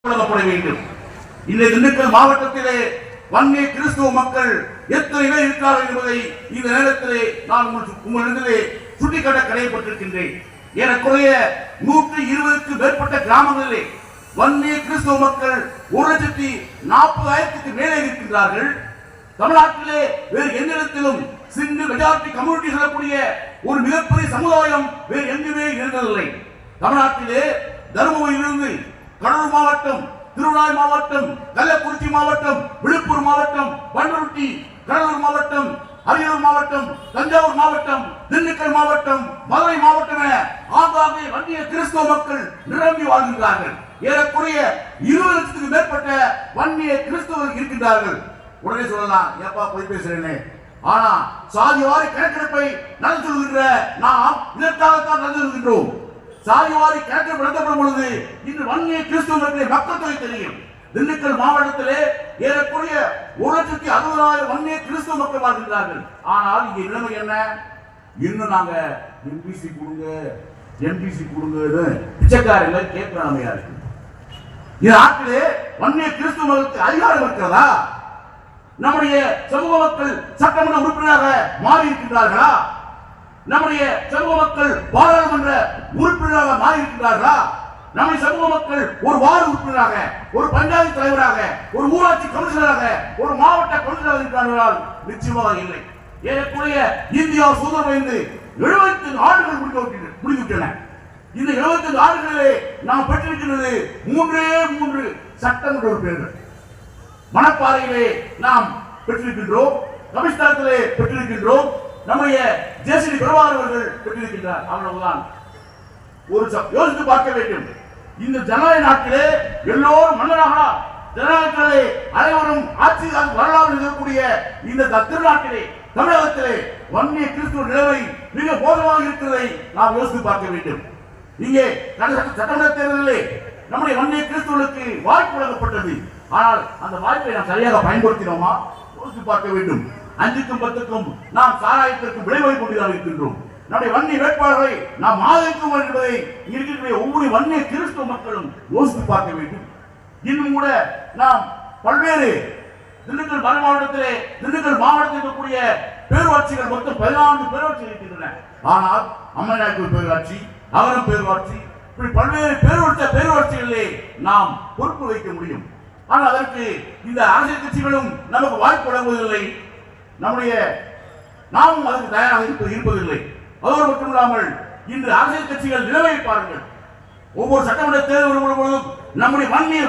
வழங்கப்பட வேண்டும். இந்த திண்டுக்கல் மாவட்டத்திலே வன்னிய கிறிஸ்துவ மக்கள் எத்தனை பேர் இருக்கிறார்கள் என்பதை இந்த நேரத்திலே நான் உங்களிடத்திலே சுட்டிக்காட்ட கடமைப்பட்டிருக்கின்றேன். ஏறக்குறைய 120க்கு மேற்பட்ட கிராமங்களிலே வன்னிய கிறிஸ்துவ மக்கள் 1,40,000க்கு மேலே இருக்கின்றார்கள். தமிழ்நாட்டிலே வேறு எந்த இடத்திலும் சிங்கிள் மெஜாரிட்டி கம்யூனிட்டி சொல்லக்கூடிய ஒரு மிகப்பெரிய சமுதாயம் வேறு எங்குமே இருந்ததில்லை. தமிழ்நாட்டிலே தருமபுரியிலிருந்து கடலூர் மாவட்டம், திருவண்ணாமலை மாவட்டம், கள்ளக்குறிச்சி மாவட்டம், விழுப்புரம் மாவட்டம், பண்ருட்டி, கடலூர் மாவட்டம், அரியலூர் மாவட்டம், தஞ்சாவூர் மாவட்டம், திண்டுக்கல் மாவட்டம், மதுரை மாவட்டம் என ஆங்காங்கே வன்னிய கிறிஸ்தவ மக்கள் நிரம்பி வாழ்கின்றார்கள். ஏறக்குறைய 20 லட்சத்துக்கு மேற்பட்ட வன்னிய கிறிஸ்தவர்கள் இருக்கின்றார்கள். உடனே சொல்லலாம், ஏப்பா போய் பேசுறேன்னு. ஆனா சாதிவாரி கணக்கெடுப்பை நடந்து சொல்கின்ற நாம் இதற்காகத்தான் நடந்து சொல்கின்றோம். சாதிவாரி கணக்கெடுப்பு நடத்தப்படும் பொழுது இன்று வன்னிய கிறிஸ்தவர்களுடைய மக்கள் தொகை தெரியும். திண்டுக்கல் மாவட்டத்திலே ஏறக்குறைய 1,60,000 வன்னிய கிறிஸ்தவ மக்கள் வாழ்கின்றார்கள். ஆனால் இங்கே நிலைமை என்ன? இன்னும் நாங்க எம்பிசி கொடுங்க, எம்பிசி கொடுங்க பிச்சைக்காரங்க கேட்கிற நிலைமையா இருக்கு. இந்த நாட்டிலே வன்னிய கிறிஸ்தவ மக்களுக்கு அதிகாரம் இருக்கிறதா? நம்முடைய சமூக மக்கள் சட்டமன்ற உறுப்பினராக மாறி இருக்கின்றார்களா? நம்முடைய சமூக மக்கள் பாராளுமன்ற உறுப்பினராக மாறி இருக்கின்றார்களா? நம்முடைய சமூக மக்கள் ஒரு வார்டு உறுப்பினராக, ஒரு பஞ்சாயத்து தலைவராக, ஒரு ஊராட்சி கமிஷனராக, ஒரு மாவட்ட கமிஷனராக இருக்கிறார்கள்? நிச்சயமாக இல்லை. ஏறக்குறைய இந்தியா சுதந்திரம் அடைந்து 75 ஆண்டுகள் முடிந்துவிட்டன. இந்த 75 ஆண்டுகளிலே நாம் பெற்றிருக்கிறது 3 சட்டமன்ற உறுப்பினர்கள். மணப்பாறையிலே நாம் பெற்றிருக்கின்றோம், கமிஷனரத்திலே பெற்றிருக்கின்றோம், நம்முடைய ஜேசிடி பிரபாகர் அவர்கள் பெற்றிருக்கின்றார். அவ்வளவுதான். ஒரு யோசித்து பார்க்க வேண்டும். இந்த ஜனநாயக நாட்டிலே எல்லோரும் மன்னராக, ஜனநாயகத்திலே அனைவரும் ஆட்சி வரலாறு இருக்கக்கூடிய இந்த திருநாட்டிலே, தமிழகத்திலே வன்னிய கிறிஸ்துவ நிலைமை மிக மோசமாக இருக்கிறதை நாம் யோசித்து பார்க்க வேண்டும். இங்கே சட்டமன்ற தேர்தலிலே நம்முடைய வன்னிய கிறிஸ்துவர்களுக்கு வாய்ப்பு வழங்கப்பட்டது. ஆனால் அந்த வாய்ப்பை நாம் சரியாக பயன்படுத்தினோமா? யோசித்து பார்க்க வேண்டும். 5க்கும் 10க்கும் நாம் சாராயத்திற்கு விளைவை கொண்டுதான் இருக்கின்றோம். நம்முடைய வன்னிய வேட்பாளர்களை நாம் ஆதரிக்கும் என்பதை இருக்கிற ஒவ்வொரு வன்னிய கிறிஸ்துவ மக்களும் யோசித்து பார்க்க வேண்டும். இன்னும் கூட நாம் பல்வேறு திண்டுக்கல் மாவட்டத்திலே, திண்டுக்கல் மாவட்டத்தில் இருக்கக்கூடிய பேரூராட்சிகள் மொத்தம் 14 பேரூராட்சிகள் இருக்கின்றன. ஆனால் அம்மநாயக்கர் பேரூராட்சி, அகரம் பேரூராட்சி, இப்படி பல்வேறு பேரூராட்சிகளிலே நாம் பொறுப்பு வைக்க முடியும். ஆனால் அதற்கு இந்த அரசியல் கட்சிகளும் நமக்கு வாய்ப்பு வழங்குவதில்லை. நாமும் அதற்கு தயாராக இருப்பதில்லை. அதோடு மட்டுமில்லாமல் இன்று அரசியல் கட்சிகள் நிலைமையை பாருங்கள். ஒவ்வொரு சட்டமன்ற தேர்தல் வரும்பொழுதும் நம்முடைய வன்னிய